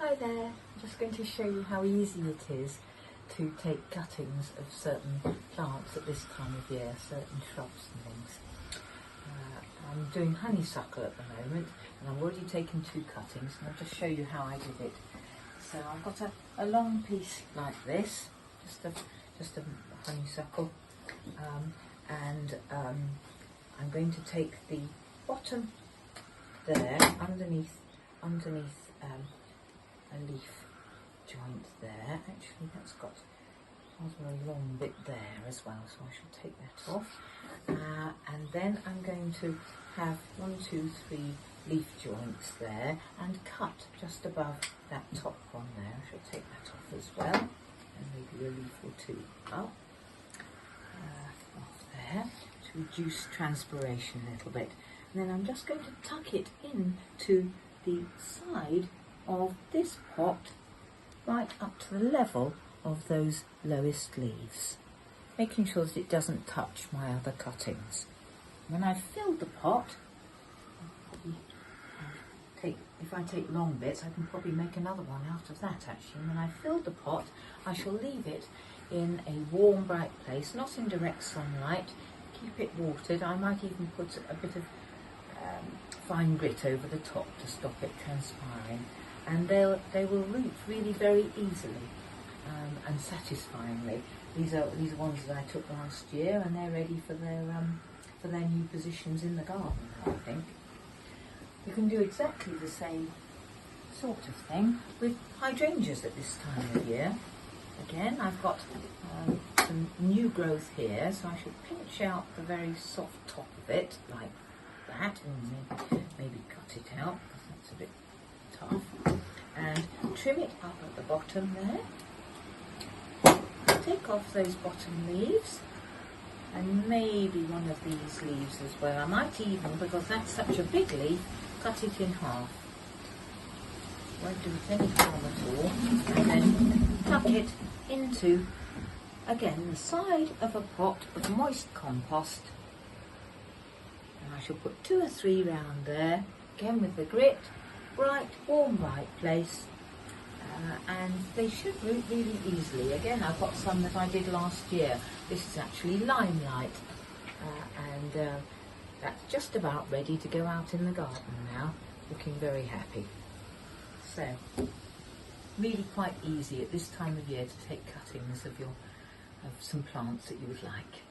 Hi there, I'm just going to show you how easy it is to take cuttings of certain plants at this time of year, certain shrubs and things. I'm doing honeysuckle at the moment and I've already taken 2 cuttings and I'll just show you how I did it. So I've got a long piece like this, just a honeysuckle, and I'm going to take the bottom there underneath a leaf joint there. Actually that's got a long bit there as well, so I shall take that off. And then I'm going to have 1, 2, 3 leaf joints there and cut just above that top one there. I shall take that off as well, and maybe a leaf or 2 up off there to reduce transpiration a little bit. And then I'm just going to tuck it into the side of this pot right up to the level of those lowest leaves, making sure that it doesn't touch my other cuttings. When I've filled the pot, if I take long bits, I can probably make another one out of that actually. And when I've filled the pot, I shall leave it in a warm, bright place, not in direct sunlight. Keep it watered. I might even put a bit of fine grit over the top to stop it transpiring, and they will root really very easily and satisfyingly. These are ones that I took last year, and they're ready for their new positions in the garden, I think. You can do exactly the same sort of thing with hydrangeas at this time of year. Again, I've got some new growth here, so I should pinch out the very soft top of it like that, and maybe cut it out because that's a bit tough, and trim it up at the bottom there. Take off those bottom leaves and maybe one of these leaves as well. I might even, because that's such a big leaf, cut it in half. Won't do it any harm at all. And then tuck it into, again, the side of a pot of moist compost. And I shall put 2 or 3 round there, again with the grit, bright, warm, bright place. And they should root really easily. Again, I've got some that I did last year. This is actually limelight, and that's just about ready to go out in the garden now, looking very happy. So, really quite easy at this time of year to take cuttings of some plants that you would like.